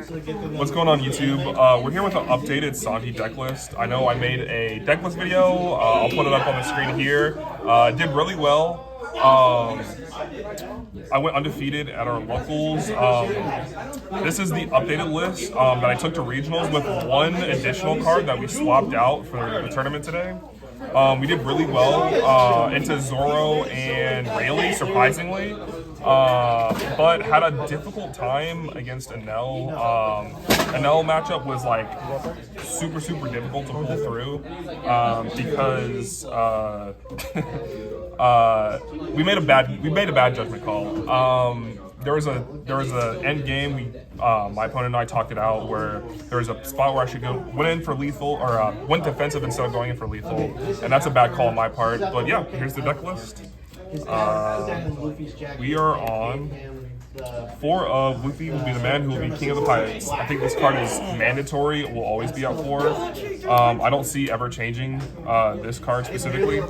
What's going on, YouTube? We're here with an updated Sanji deck list. I know I made a deck list video. I'll put it up on the screen here. Did really well. I went undefeated at our locals. This is the updated list that I took to regionals with one additional card that we swapped out for the tournament today. We did really well into Zoro and Rayleigh, surprisingly, but had a difficult time against an L. An L matchup was like super difficult to pull through because we made a bad judgment call. There was a end game. My opponent and I talked it out where there was a spot where I should went in for lethal or went defensive instead of going in for lethal, and that's a bad call on my part. But yeah, here's the deck list. We are on 4 of Luffy will be the man who will be king of the pirates. I think this card is mandatory. It will always be at 4. I don't see ever changing this card specifically.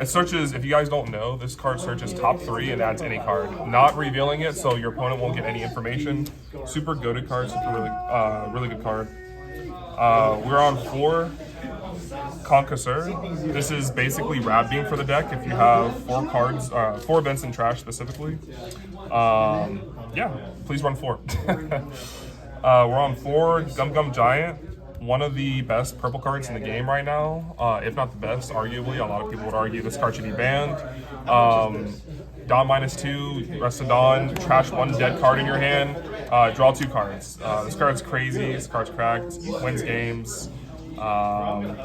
It searches, if you guys don't know, this card searches top 3 and adds any card. Not revealing it, so your opponent won't get any information. Super goated card, really good card. We're on 4. Conqueror. This is basically Rab Beam for the deck if you have 4 cards, 4 events in trash specifically. Yeah, please run 4. We're on 4 Gum Giant, one of the best purple cards in the game right now, if not the best, arguably. A lot of people would argue this card should be banned. Dawn -2, rest of Dawn, trash 1 dead card in your hand, draw 2 cards. This card's crazy, this card's cracked, wins games.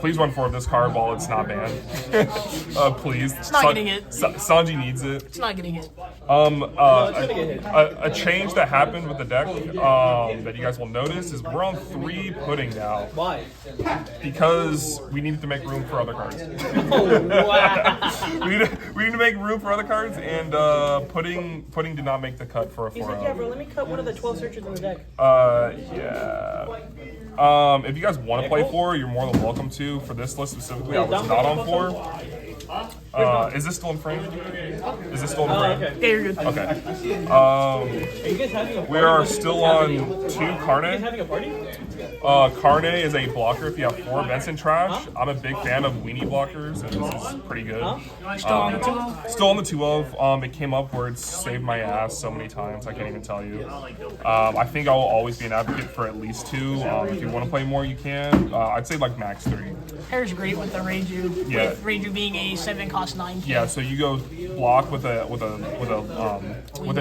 Please run 4 of this card while it's not banned. Please. It's not getting hit. Sanji needs it. It's not getting hit. A change that happened with the deck that you guys will notice is we're on 3 pudding now. Why? Because we needed to make room for other cards. Oh, wow. we need to make room for other cards, and pudding did not make the cut for a 4-0. He's like, yeah, bro, let me cut one of the 12 searches in the deck. Yeah. If you guys want to play 4, you're more than welcome to. For this list specifically, I was not on 4. Is this still in frame? Is this still in frame? Okay. Yeah, you're good. Okay. Are you guys having a party? We are still on 2 Are you guys Carne. having a party? Carne is a blocker if you have 4 events in trash. I'm a big fan of weenie blockers, and this is pretty good. Still on the 2-0? Still on the 2 of. It came up where it's saved my ass so many times, I can't even tell you. I think I will always be an advocate for at least 2. If you want to play more, you can. I'd say like max 3. Hair's great with the Reiju. Yeah. With Reiju being a 7 cost 9. Yeah, so you go block with an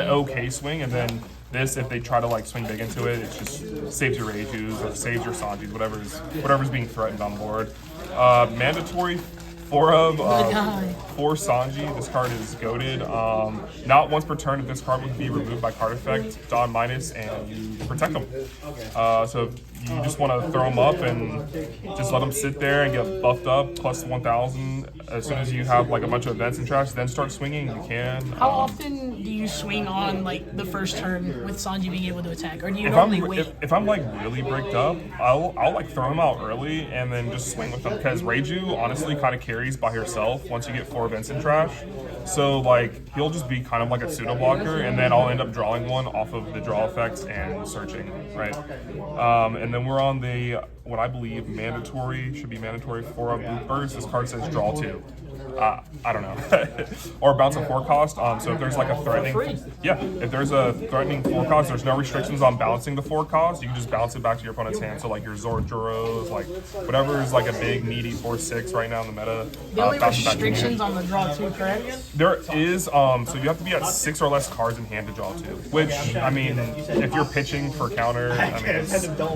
OK swing, and then this, if they try to like swing big into it, it just saves your Reijus or saves your Sanjis, whatever's being threatened on board. Mandatory 4 of 4 Sanji. This card is goated. Not once per turn if this card would be removed by card effect, Dawn minus, and you protect them. So if you just want to throw them up and just let them sit there and get buffed up plus 1,000. As soon as you have like a bunch of events in trash, then start swinging. You can. How often do you swing on like the first turn with Sanji being able to attack, or do you If normally wait? if I'm like really bricked up, I'll like throw him out early and then just swing with them, because Reiju honestly kind of carries by herself once you get 4 events in trash. So like he'll just be kind of like a pseudo blocker, and then I'll end up drawing one off of the draw effects and searching, right? And then we're on the what I believe should be mandatory 4 of Loop Birds. This card says draw 2. I don't know. Or bounce a 4 cost. So if there's like a threatening, if there's a threatening 4 cost, there's no restrictions on bouncing the 4 cost. You can just bounce it back to your opponent's hand. So like your Joros, like whatever is like a big meaty 4/6 right now in the meta. The only restrictions on the draw 2, correct? There is, so you have to be at 6 or less cards in hand to draw 2. Which I mean, if you're pitching for counter, I mean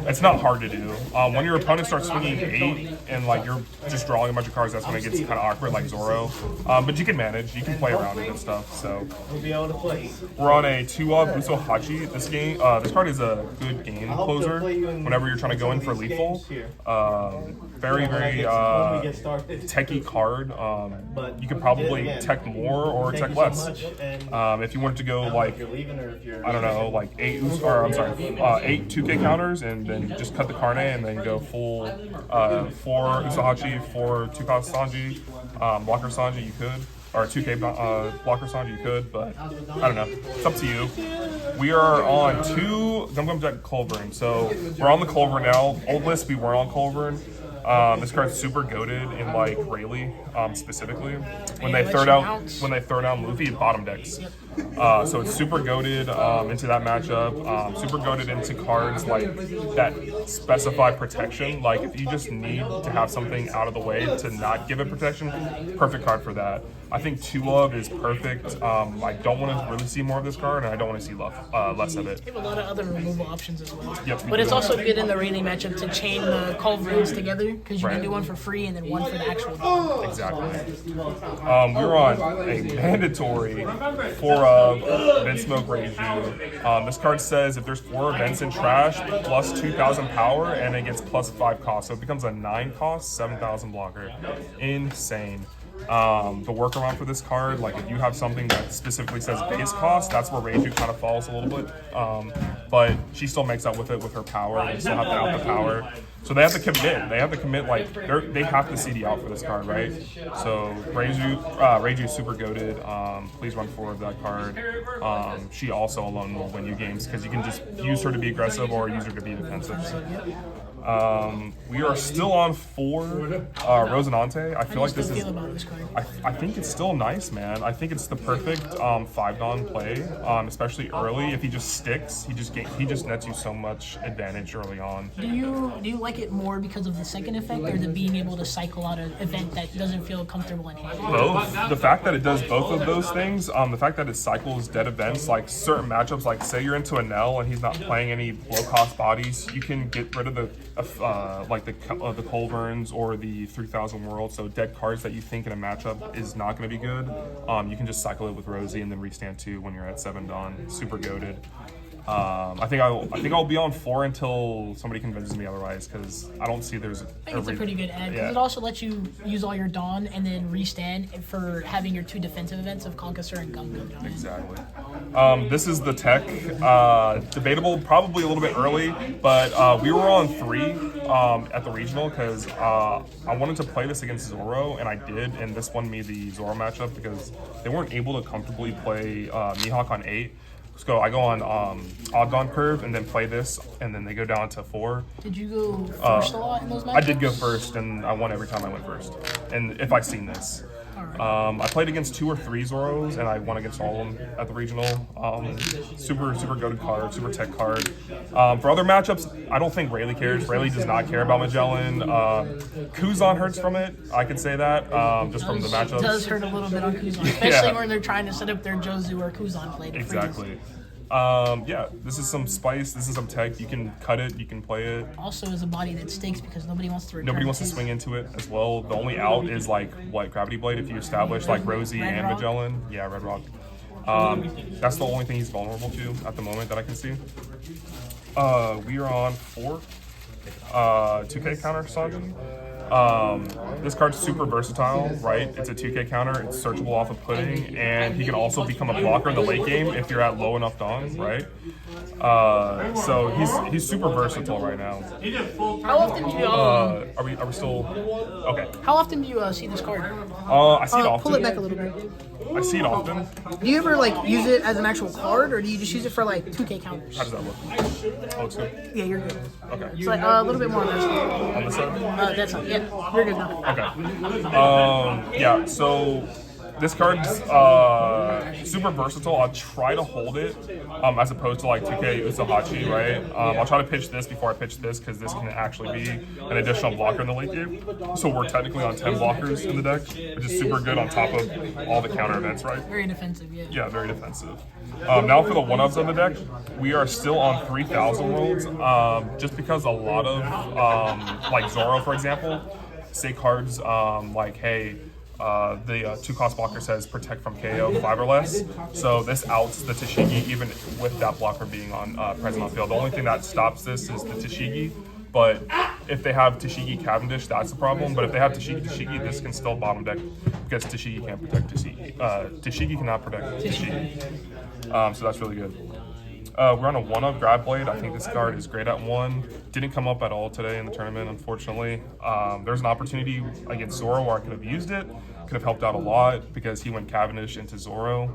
it's not hard to do. When your opponent starts swinging 8 and like you're just drawing a bunch of cards, that's when it gets kind of awkward, like Zoro. But you can manage, you can play around it and stuff. So we're on a 2 of Uso Hachi. This this card is a good game closer whenever you're trying to go in for lethal. Very techie card. You could probably tech more or tech less. If you wanted to go like, I don't know, like 8 2K counters and then just cut the Carne and then go full 4 Usahachi, 4 2-cost Sanji, blocker Sanji, you could. Or 2K blocker Sanji, you could, but I don't know. It's up to you. We are on 2 2, Gum Gum Jack Culverin. So we're on the Culverin now. Old list, we were on Culverin. This card's super goated in like Rayleigh, specifically. When they throw down Luffy, it bottom decks. So it's super goated into that matchup. Super goated into cards like that specify protection. Like if you just need to have something out of the way to not give it protection, perfect card for that. I think 2 of is perfect. I don't want to really see more of this card, and I don't want to see less of it. You have a lot of other removal options as well. Yep, but it's also good in the Rayleigh matchup to chain the Culverins together, because you can do one for free and then one for the actual dog. Exactly. We're on a mandatory 4 of Mid Smoke Rayleigh. This card says if there's 4 events in trash, plus 2,000 power, and it gets plus 5 cost. So it becomes a 9 cost, 7,000 blocker. Insane. The workaround for this card, like if you have something that specifically says base cost, that's where Rayleigh kind of falls a little bit. But she still makes up with it with her power. They still have to out the power. So they have to commit. They have to commit, like, they have to CD out for this card, right? So Rayleigh's super goated. Please run forward that card. She also alone will win you games because you can just use her to be aggressive or use her to be defensive. We are still on 4 Rosinante. I feel like this is. I think it's still nice, man. I think it's the perfect 5-Don play, especially early. If he just sticks, he just nets you so much advantage early on. Do you like it more because of the second effect, or the being able to cycle out an event that doesn't feel comfortable in hand? Both. The fact that it does both of those things, the fact that it cycles dead events, like certain matchups, like say you're into a Nell and he's not playing any low-cost bodies, you can get rid of the the Culverins or the 3,000 World, so dead cards that you think in a matchup is not going to be good. You can just cycle it with Rosi and then restand 2 when you're at 7 Don. Super goated. I think I'll be on 4 until somebody convinces me otherwise, because I don't see there's. I think it's a pretty good ad, because it also lets you use all your Dawn and then restand for having your 2 defensive events of Conqueror and Gum Gum. Exactly. This is the tech. Debatable, probably a little bit early, but we were on 3 at the regional because I wanted to play this against Zoro, and I did, and this won me the Zoro matchup because they weren't able to comfortably play Mihawk on 8. So I go on odd Dawn curve and then play this, and then they go down to 4. Did you go first a lot in those matches? I did go first, and I won every time I went first. And if I seen this. I played against 2 or 3 Zoros, and I won against all of them at the regional. Super goated card, super tech card. For other matchups, I don't think Rayleigh cares. Rayleigh does not care about Magellan. Kuzan hurts from it. I could say that just from the matchups. It does hurt a little bit on Kuzan, especially when they're trying to set up their Jozu or Kuzan play. Exactly. Yeah, this is some spice. This is some tech. You can cut it. You can play it. Also, is a body that stinks because nobody wants to return. Nobody wants to swing into it as well. The only out is like what Gravity Blade if you establish like Rosi and Magellan. Yeah, Red Rock. That's the only thing he's vulnerable to at the moment that I can see. We are on 4. 2K counter Sanji. This card's super versatile, right? It's a 2K counter, it's searchable off of Pudding, and he can also become a blocker in the late game if you're at low enough Dawn, right? So he's super versatile right now. How often do you are we still okay? How often do you see this card? I see it often. Pull it back a little bit. I see it often. Do you ever like use it as an actual card, or do you just use it for like 2K counters? How does that look? Oh, it's good. Yeah, you're good. Okay. It's like a little bit more on this side. On this side? That's not. Yeah, you're good now. Okay. Yeah. So this card's super versatile. I'll try to hold it as opposed to like 2K Usahachi, right? I'll try to pitch this before I pitch this because this can actually be an additional blocker in the late game. So we're technically on 10 blockers in the deck, which is super good on top of all the counter events, right? Very defensive, yeah. Yeah, very defensive. Now for the 1-ups on the deck, we are still on 3,000 worlds just because a lot of, like Zoro, for example, say cards like, hey, the 2-cost blocker says protect from KO 5 or less, so this outs the Tashigi even with that blocker being on present on field. The only thing that stops this is the Tashigi, but if they have Tashigi Cavendish, that's the problem. But if they have Tashigi, this can still bottom deck because Tashigi can't protect Tashigi. Tashigi cannot protect Tashigi, so that's really good. We're on a 1-of Grab Blade. I think this card is great at 1. Didn't come up at all today in the tournament, unfortunately. There's an opportunity against Zoro where I could have used it. Could have helped out a lot because he went Cavendish into Zoro.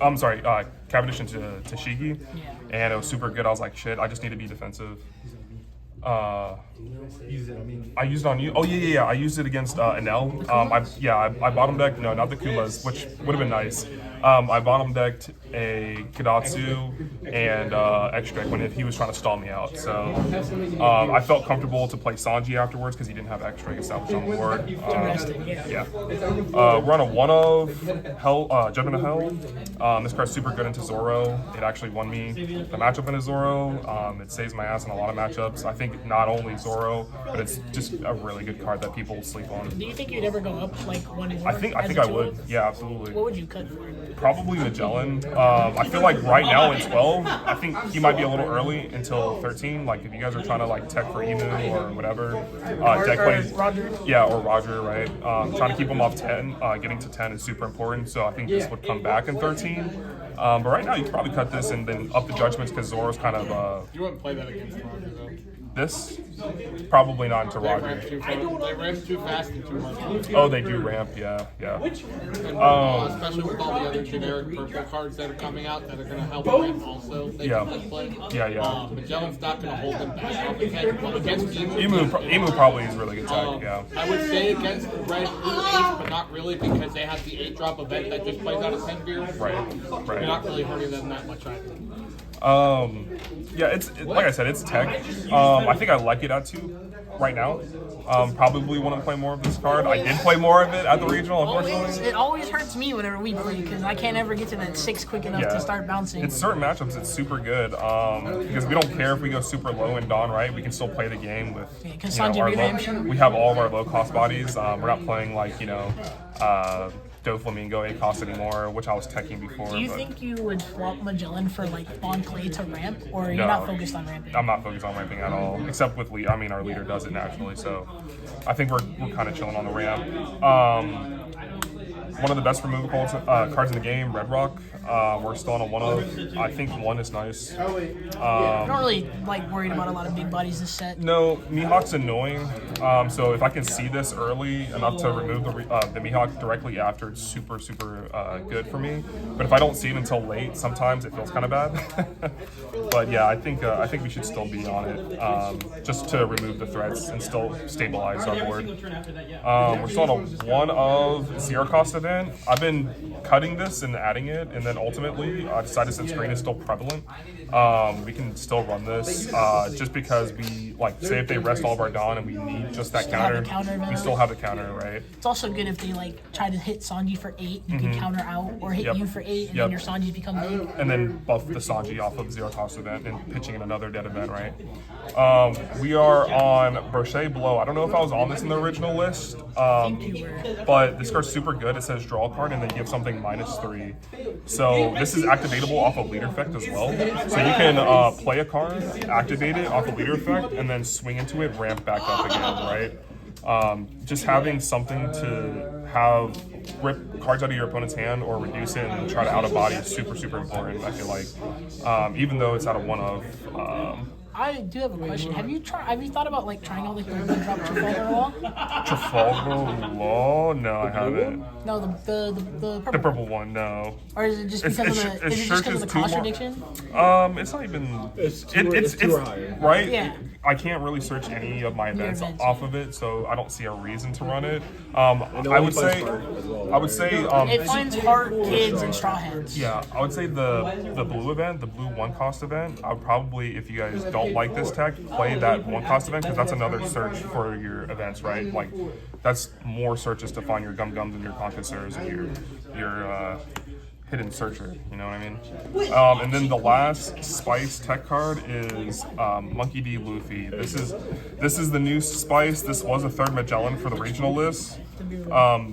I'm sorry, Cavendish into Tashigi. And it was super good. I was like, shit, I just need to be defensive. I used it on you. Oh yeah. I used it against an L. I bottom decked. No, not the Kumas, which would have been nice. I bottom decked a Kidatsu and extra when he was trying to stall me out. So I felt comfortable to play Sanji afterwards because he didn't have extra established on the board. We're on a 1-of Hell, Judgment of Hell. This card's super good into Zoro. It actually won me the matchup into Zoro. It saves my ass in a lot of matchups. I think not only Zoro, but it's just a really good card that people sleep on. Do you think you'd ever go up like 1 more? I think I would. Yeah, absolutely. What would you cut for? Probably Magellan. I feel like right now in 12, I think he might be a little early until 13. Like if you guys are trying to like tech for Emu or whatever, Decklist, Roger. Yeah, or Roger, right? Trying to keep him off 10, getting to 10 is super important. So I think this would come back in 13. But right now you could probably cut this and then up the judgments because Zoro's kind of. You wouldn't play that against Roger though. This probably not into Roger. They ramp too fast and too much. Oh, they do ramp, yeah. Especially with all the other generic purple cards that are coming out that are going to help ramp also. They can play. Magellan's not going to hold them back. Against Emu probably is really good tech, I would say against Red Blue Ace, but not really because they have the 8-drop event that just plays out of 10 gear. Right. You're not really hurting them that much either. It's like I said, it's tech. I think I like it at 2 right now. Probably want to play more of this card. I did play more of it at the regional, unfortunately. It always hurts me whenever we play because I can't ever get to that 6 quick enough to start bouncing. In certain matchups, it's super good because we don't care if we go super low in Dawn, right? We can still play the game with we have all of our low cost bodies. We're not playing like Doflamingo 8 cost anymore, which I was teching before. Do you think you would swap Magellan for like on play to ramp, or you're not focused on ramping? I'm not focused on ramping at all, except with Lee. I mean, our leader does it naturally, so I think we're kind of chilling on the ramp. One of the best removal cards in the game, Red Rock. We're still on a 1-of. I think 1 is nice. I'm not really like worried about a lot of big bodies this set. No, Mihawk's annoying. So if I can see this early enough to remove the Mihawk directly after, it's super good for me. But if I don't see it until late, sometimes it feels kind of bad. But yeah, I think we should still be on it just to remove the threats and still stabilize our board. We're still on a 1-of 0 cost event. I've been cutting this and adding it, and then ultimately I decided since green is still prevalent, we can still run this just because we say if they rest all of our Dawn and we need just that counter, we still have the counter, right? It's also good if they try to hit Sanji for 8, you can counter out, or hit you for 8, and then your Sanjis become big. And then buff the Sanji off of 0 cost event and pitching in another dead event, right? We are on Brochet Blow. I don't know if I was on this in the original list, but this card's super good. It says draw a card and then give something -3. So this is activatable off of leader effect as well. So you can play a card, activate it off a leader effect, and then swing into it, ramp back up again, right? Just having something to have rip cards out of your opponent's hand or reduce it and try to out of body is super important, I feel like. Even though it's out of 1-of. I do have a question. Have you thought about trying out the drop Trafalgar Law? Trafalgar Law? No, I haven't. No, the purple. The purple one, no. Or is it just because of the cost prediction? It's not even. It's too high. Right? Yeah. I can't really search any of my events off of it, so I don't see a reason to run it. I would say. It finds hard kids and straw hats. Yeah, I would say the blue event, the blue 1 cost event. I would probably, if you guys don't like this tech, play that 1 cost event because that's another search for your events, right? That's more searches to find your gums and your conquistors and your hidden searcher, you know what I mean? And then the last spice tech card is Monkey D. Luffy. This is the new spice. This was a 3rd Magellan for the regional list.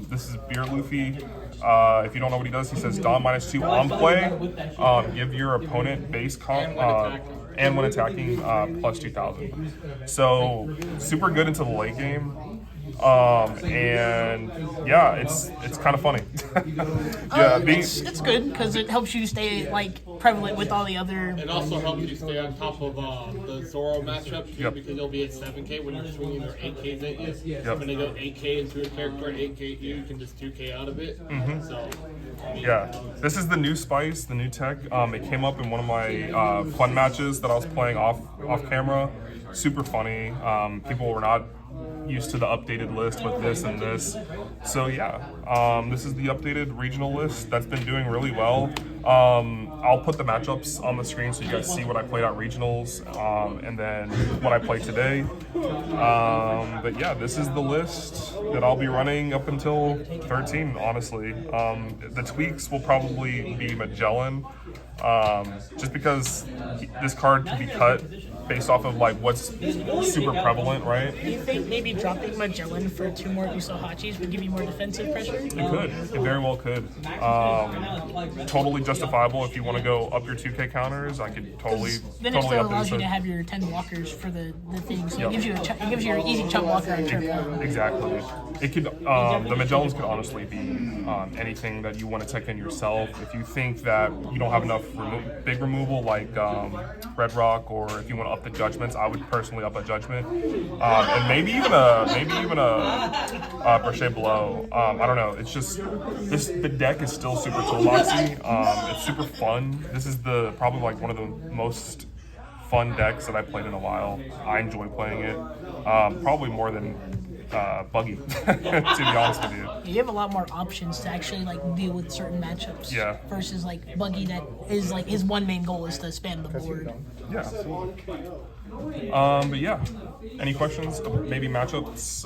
This is Beer Luffy. If you don't know what he does, he says Dawn -2 on play. Give your opponent base comp and when attacking plus 2,000. So super good into the late game. And yeah, it's kind of funny. Yeah, it's good because it helps you stay like prevalent with all the other. It also helps you stay on top of the Zoro matchup too, because you'll be at 7K when you're swinging their 8Ks at you. When they go 8K into a character, 8K you can just 2K out of it. So. Yeah, this is the new spice, the new tech. It came up in one of my fun matches that I was playing off camera. Super funny. People were not used to the updated list with this and this. So yeah, this is the updated regional list that's been doing really well. I'll put the matchups on the screen so you guys see what I played at regionals and then what I played today. But yeah, this is the list that I'll be running up until 13, honestly. The tweaks will probably be Magellan, just because this card can be cut based off of like what's super prevalent, right? Do you think maybe dropping Magellan for 2 more Usohachis would give you more defensive pressure? It could. It very well could. Totally justifiable if you want to go up your 2K counters. I could totally. Then it still allows you to have your 10 walkers for the thing, so it gives you it gives you your easy chump walker on turn 1. Exactly. It could. The Magellans could honestly be anything that you want to tech in yourself. If you think that you don't have enough big removal like Red Rock, or if you want to up the judgments, I would personally up a judgment, and maybe even a Brochet Blow. I don't know. It's just the deck is still super toolboxy. It's super fun. This is probably like one of the most fun decks that I've played in a while. I enjoy playing it, probably more than Buggy, to be honest with you. You have a lot more options to actually like deal with certain matchups. Yeah. Versus like Buggy, that is like his one main goal is to spam the board. Yeah. But yeah, any questions? Maybe matchups?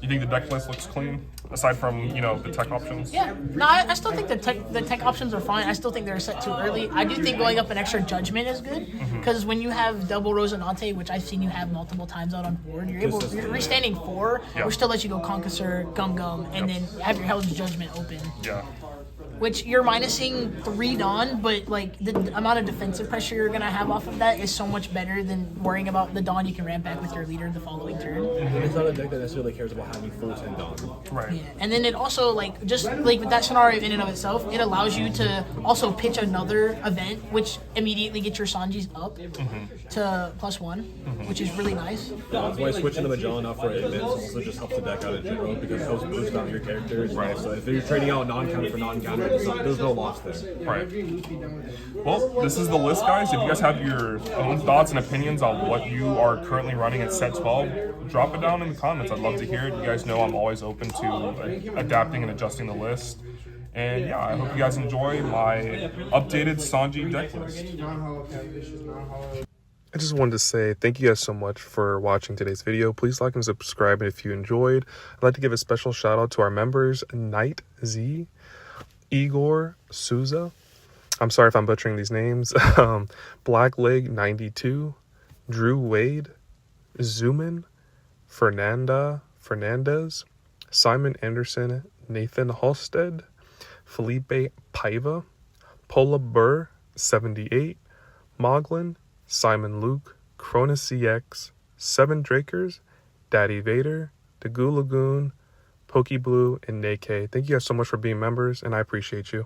You think the deck list looks clean, aside from the tech options? Yeah, no, I still think the tech options are fine. I still think they're set too early. I do think going up an extra judgment is good, because when you have double Rosinante, which I've seen you have multiple times out on board, you're restanding 4, which still lets you go Conqueror, Gum, and then have your Hell's Judgment open. Yeah. Which you're minusing 3 Dawn, but like the amount of defensive pressure you're gonna have off of that is so much better than worrying about the Dawn you can ramp back with your leader the following turn. It's not a deck that necessarily cares about having full 10 Dawn. Right. Yeah. And then it also just with that scenario in and of itself, it allows you to also pitch another event, which immediately gets your Sanjis up to +1, which is really nice. That's why switching the Magellan out for events also just helps the deck out in general, because it helps boost out your characters. Right. So if you're trading out non-counter for non-counter, there's no loss there. Right. Well, this is the list, guys. If you guys have your own thoughts and opinions on what you are currently running at set 12, drop it down in the comments. I'd love to hear it. You guys know I'm always open to adapting and adjusting the list. And yeah, I hope you guys enjoy my updated Sanji deck list. I just wanted to say thank you guys so much for watching today's video. Please like and subscribe if you enjoyed. I'd like to give a special shout out to our members, Knight Z, Igor Souza, I'm sorry if I'm butchering these names, Blackleg 92, Drew Wade, Zoomin, Fernandez, Simon Anderson, Nathan Halstead, Felipe Paiva, Pola Burr 78, Magellan, Simon Luke, Cronus CX, 7 Drakers, Daddy Vader, Dagoo Lagoon, Pokeblue, and Nake. Thank you guys so much for being members, and I appreciate you.